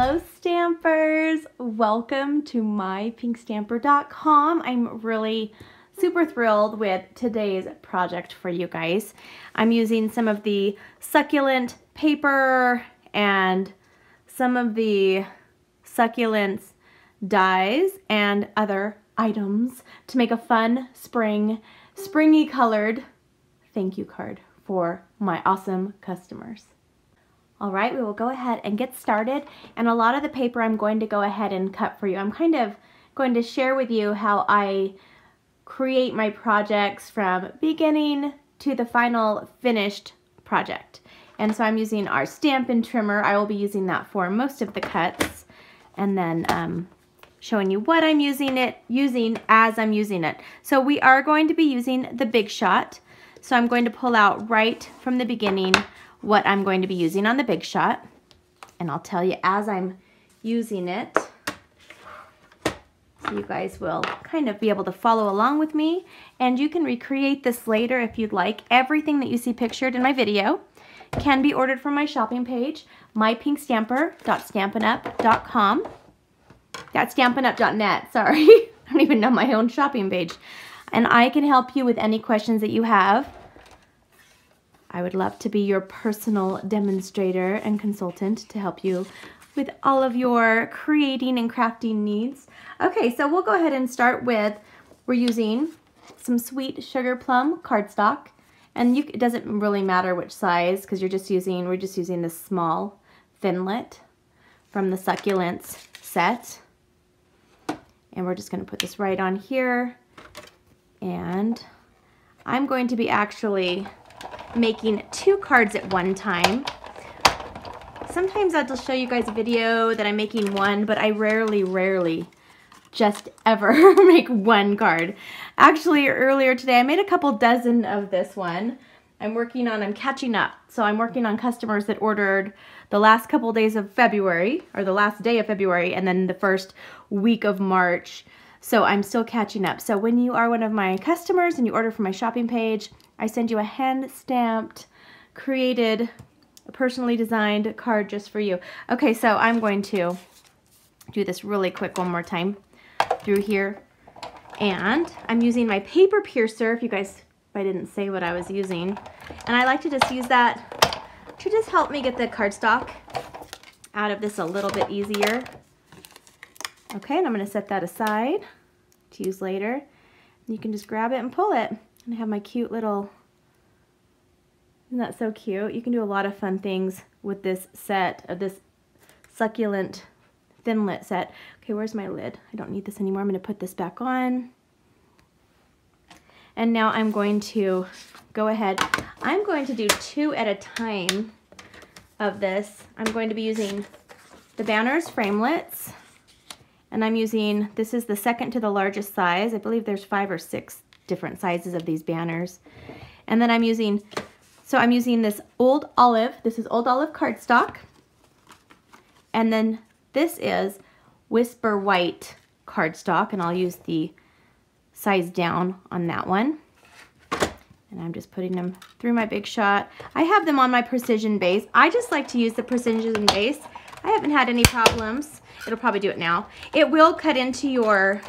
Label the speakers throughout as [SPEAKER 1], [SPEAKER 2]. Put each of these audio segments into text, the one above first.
[SPEAKER 1] Hello Stampers! Welcome to mypinkstamper.com. I'm really super thrilled with today's project for you guys. I'm using some of the Succulent paper and some of the Succulent dies and other items to make a fun springy colored thank you card for my awesome customers. All right, we will go ahead and get started, and a lot of the paper I'm going to go ahead and cut for you. I'm kind of going to share with you how I create my projects from beginning to the final finished project. And so I'm using our Stampin trimmer. I will be using that for most of the cuts, and then showing you what I'm using as I'm using it. So we are going to be using the Big Shot. So I'm going to pull out right from the beginning what I'm going to be using on the Big Shot, and I'll tell you as I'm using it, so you guys will kind of be able to follow along with me, and you can recreate this later if you'd like. Everything that you see pictured in my video can be ordered from my shopping page, mypinkstamper.stampinup.com. That's stampinup.net, sorry. I don't even know my own shopping page. And I can help you with any questions that you have. I would love to be your personal demonstrator and consultant to help you with all of your creating and crafting needs. Okay, so we'll go ahead and start with, we're using some sweet sugar plum cardstock, and it doesn't really matter which size because we're just using this small thinlet from the Succulents set. And we're just going to put this right on here, and I'm going to be actually making 2 cards at one time. Sometimes I'll just show you guys a video that I'm making one, but I rarely just ever make one card. Actually, earlier today I made a couple dozen of this one. I'm catching up. So I'm working on customers that ordered the last couple days of February, or the last day of February, and then the first week of March. So I'm still catching up. So when you are one of my customers and you order from my shopping page, I send you a hand-stamped, created, personally designed card just for you. Okay, so I'm going to do this really quick one more time through here. And I'm using my paper piercer, if I didn't say what I was using. And I like to just use that to just help me get the cardstock out of this a little bit easier. Okay, and I'm going to set that aside to use later. You can just grab it and pull it. And I have my cute little, isn't that so cute? You can do a lot of fun things with this set, of this Succulent thinlet set. Okay, where's my lid? I don't need this anymore. I'm going to put this back on. And now I'm going to go ahead. I'm going to do 2 at a time of this. I'm going to be using the Banners Framelits. And I'm using, this is the second to the largest size. I believe there's 5 or 6 different sizes of these banners. And then I'm using this Old Olive. This is Old Olive cardstock. And then this is Whisper White cardstock, and I'll use the size down on that one. And I'm just putting them through my Big Shot. I have them on my precision base. I just like to use the precision base. I haven't had any problems. It'll probably do it now. It will cut into your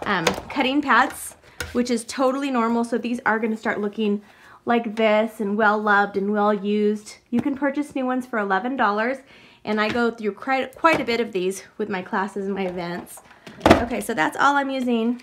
[SPEAKER 1] cutting pads, which is totally normal. So these are going to start looking like this and well loved and well used. You can purchase new ones for $11, and I go through quite a bit of these with my classes and my events. Okay, so that's all I'm using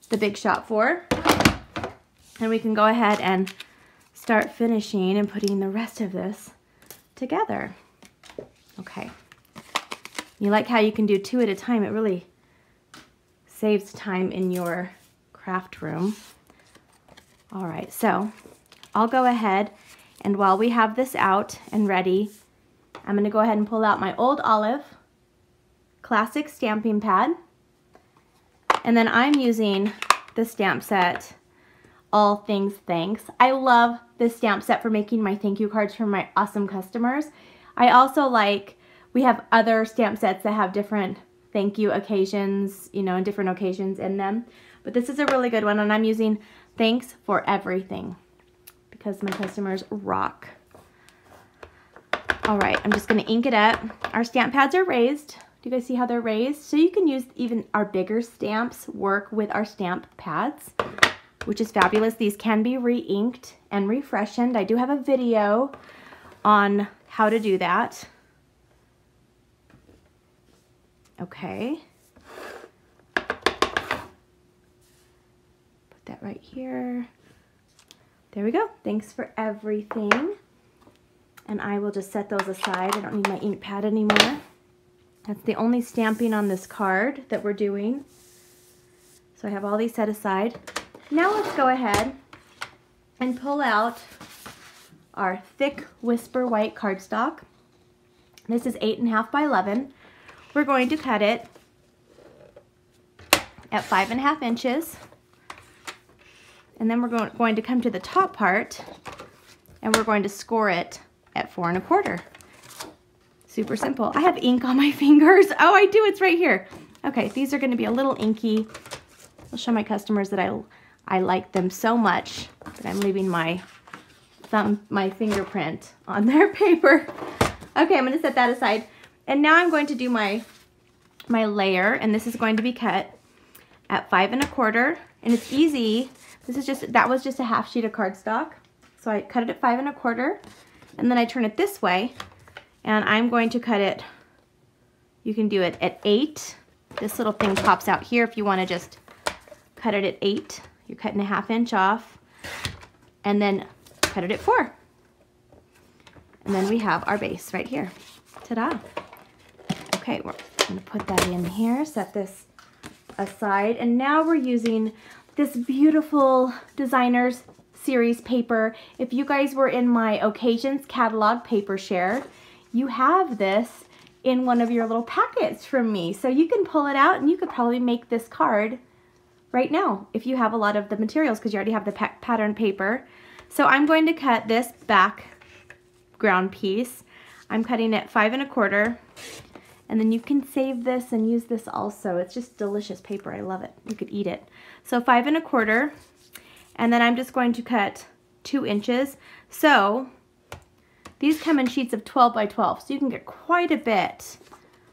[SPEAKER 1] the Big Shot for. And we can go ahead and start finishing and putting the rest of this together. Okay. You like how you can do 2 at a time? It really saves time in your craft room. All right, so I'll go ahead, and while we have this out and ready, I'm going to go ahead and pull out my Old Olive Classic Stamping Pad. And then I'm using the stamp set, All Things Thanks. I love this stamp set for making my thank you cards for my awesome customers. I also we have other stamp sets that have different thank you occasions, and different occasions in them. But this is a really good one, and I'm using Thanks for Everything because my customers rock. All right, I'm just gonna ink it up. Our stamp pads are raised. Do you guys see how they're raised? So you can use even our bigger stamps work with our stamp pads, which is fabulous. These can be re-inked and refreshened. I do have a video on how to do that. Okay. Put that right here. There we go. Thanks for everything. And I will just set those aside. I don't need my ink pad anymore. That's the only stamping on this card that we're doing. So I have all these set aside. Now let's go ahead and pull out our thick Whisper White cardstock. This is 8.5 by 11. We're going to cut it at 5.5 inches. And then we're going to come to the top part and we're going to score it at 4 1/4. Super simple. I have ink on my fingers. Oh, I do. It's right here. Okay, these are going to be a little inky. I'll show my customers that I like them so much that I'm leaving my fingerprint on their paper. Okay, I'm going to set that aside. And now I'm going to do my layer, and this is going to be cut at 5 1/4. And it's easy. That was just a half sheet of cardstock. So I cut it at 5 1/4, and then I turn it this way, and I'm going to cut it, you can do it at 8. This little thing pops out here if you want to just cut it at 8. You're cutting a 1/2 inch off, and then cut it at 4. And then we have our base right here. Ta-da. Okay, we're going to put that in here, set this aside, and now we're using this beautiful Designers Series paper. If you guys were in my Occasions catalog paper share, you have this in one of your little packets from me. So you can pull it out and you could probably make this card right now if you have a lot of the materials because you already have the pattern paper. So I'm going to cut this background piece. I'm cutting it 5 1/4, and then you can save this and use this also. It's just delicious paper. I love it. You could eat it. So 5 1/4, and then I'm just going to cut 2 inches. So these come in sheets of 12 by 12, so you can get quite a bit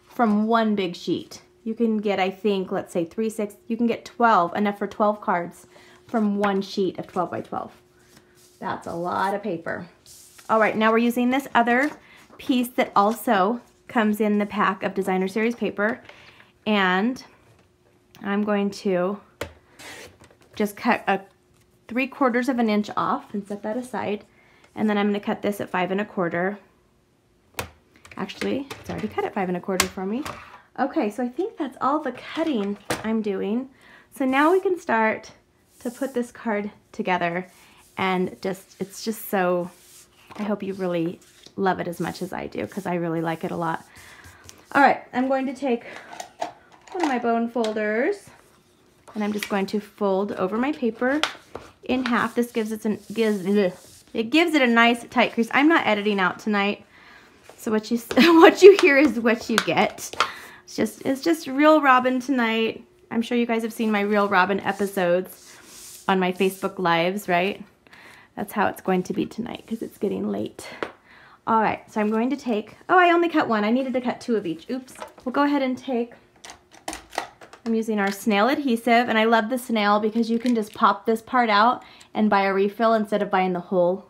[SPEAKER 1] from one big sheet. You can get, I think, let's say 3, 6, you can get 12, enough for 12 cards from one sheet of 12 by 12. That's a lot of paper. All right, now we're using this other piece that also comes in the pack of Designer Series paper, and I'm going to just cut a 3/4 of an inch off and set that aside, and then I'm going to cut this at 5 1/4. Actually, it's already cut at 5 1/4 for me. Okay, so I think that's all the cutting I'm doing. So now we can start to put this card together, and it's just so, I hope you really love it as much as I do, because I really like it a lot. All right, I'm going to take one of my bone folders, and I'm just going to fold over my paper in half. This gives it a nice tight crease. I'm not editing out tonight, so what you hear is what you get. It's just real Robyn tonight. I'm sure you guys have seen my Real Robyn episodes on my Facebook Lives, right? That's how it's going to be tonight because it's getting late. All right, so I'm going to take, oh, I only cut one. I needed to cut 2 of each. Oops. We'll go ahead and take, I'm using our snail adhesive, and I love the snail because you can just pop this part out and buy a refill instead of buying the whole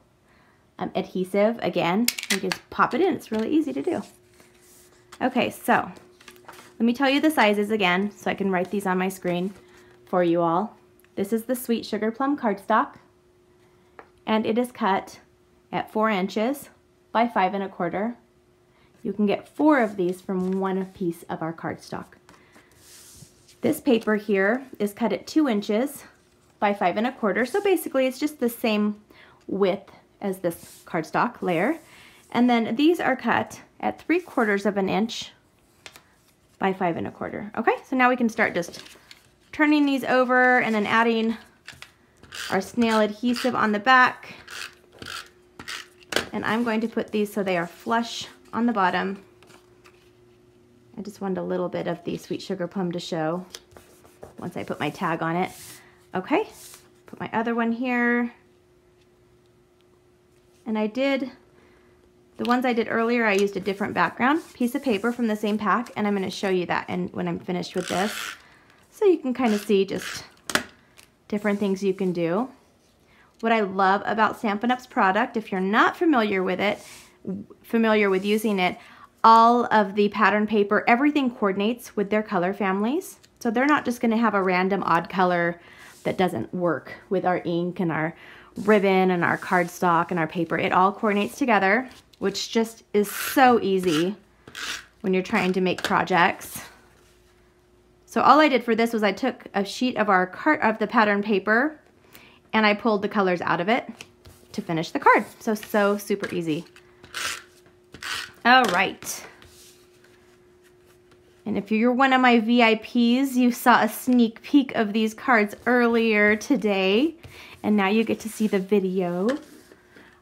[SPEAKER 1] adhesive again. You just pop it in. It's really easy to do. Okay, so let me tell you the sizes again so I can write these on my screen for you all. This is the Sweet Sugar Plum cardstock, and it is cut at 4 inches by 5 1/4. You can get 4 of these from one piece of our cardstock. This paper here is cut at 2 inches by 5 1/4, so basically it's just the same width as this cardstock layer. And then these are cut at 3/4 of an inch by 5 1/4. Okay, so now we can start just turning these over and then adding our snail adhesive on the back. And I'm going to put these so they are flush on the bottom. I just wanted a little bit of the Sweet Sugar Plum to show once I put my tag on it. Okay, put my other one here. And I did The ones I did earlier, I used a different background piece of paper from the same pack, and I'm going to show you that and when I'm finished with this, so you can kind of see just different things you can do. What I love about Stampin' Up's product, if you're not familiar with it, familiar with using it, all of the pattern paper, everything coordinates with their color families. So they're not just going to have a random odd color that doesn't work with our ink and our ribbon and our cardstock and our paper. It all coordinates together, which just is so easy when you're trying to make projects. So all I did for this was I took a sheet of the pattern paper and I pulled the colors out of it to finish the card. So super easy. All right. And if you're one of my VIPs, you saw a sneak peek of these cards earlier today, and now you get to see the video.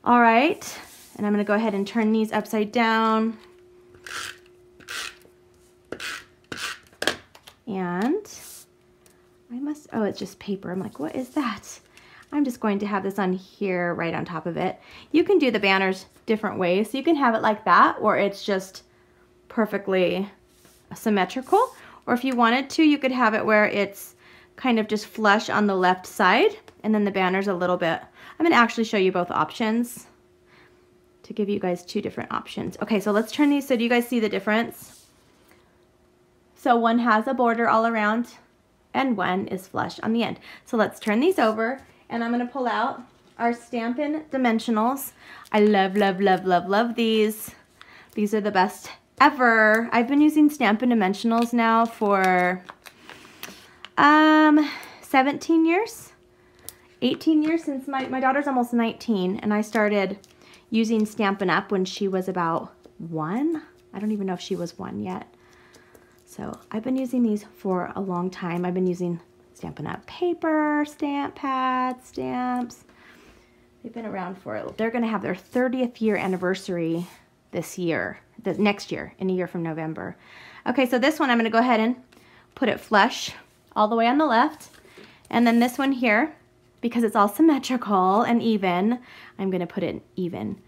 [SPEAKER 1] All right, and I'm gonna go ahead and turn these upside down. And oh, it's just paper. I'm like, what is that? I'm just going to have this on here right on top of it. You can do the banners different ways. So you can have it like that, or it's just perfectly symmetrical. Or if you wanted to, you could have it where it's kind of just flush on the left side, and then the banner's a little bit. I'm going to actually show you both options to give you guys two different options. Okay, so let's turn these so do you guys see the difference? So one has a border all around, and one is flush on the end. So let's turn these over. And I'm going to pull out our Stampin' Dimensionals. I love, love, love, love, love these. These are the best ever. I've been using Stampin' Dimensionals now for 17 years, 18 years, since my daughter's almost 19, and I started using Stampin' Up when she was about 1. I don't even know if she was 1 yet. So I've been using these for a long time. I've been using Stampin' Up paper, stamp pads, stamps. They've been around for, they're going to have their 30th year anniversary this year, next year, in a year from November. Okay, so this one I'm going to go ahead and put it flush all the way on the left. And then this one here, because it's all symmetrical and even, I'm going to put it even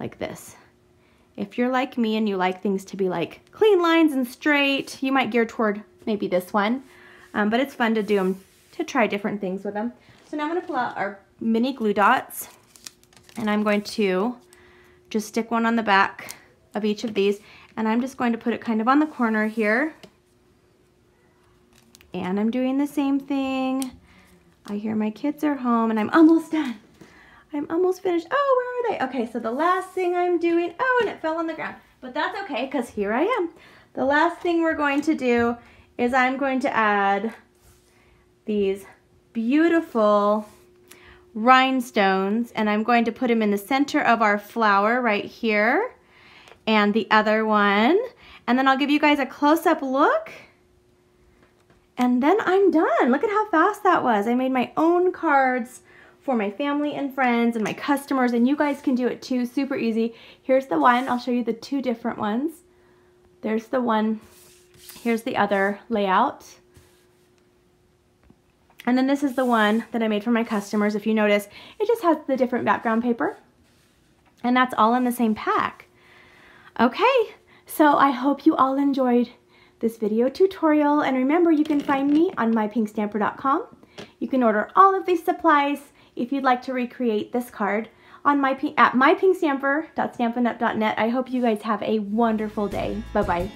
[SPEAKER 1] like this. If you're like me and you like things to be like clean lines and straight, you might gear toward maybe this one. But it's fun to do them, to try different things with them. So now I'm going to pull out our mini glue dots, and I'm going to just stick one on the back of each of these, and I'm just going to put it kind of on the corner here. And I'm doing the same thing. I hear my kids are home, and I'm almost done. I'm almost finished. Oh, where are they? Okay, so the last thing I'm doing, oh, and it fell on the ground. But that's okay, because here I am. The last thing we're going to do is I'm going to add these beautiful rhinestones, and I'm going to put them in the center of our flower right here, and the other one, and then I'll give you guys a close-up look, and then I'm done. Look at how fast that was. I made my own cards for my family and friends and my customers, and you guys can do it too, super easy. Here's the one. I'll show you the two different ones. There's the one. Here's the other layout. And then this is the one that I made for my customers. If you notice, it just has the different background paper. And that's all in the same pack. Okay, so I hope you all enjoyed this video tutorial. And remember, you can find me on mypinkstamper.com. You can order all of these supplies if you'd like to recreate this card on at mypinkstamper.stampinup.net. I hope you guys have a wonderful day. Bye-bye.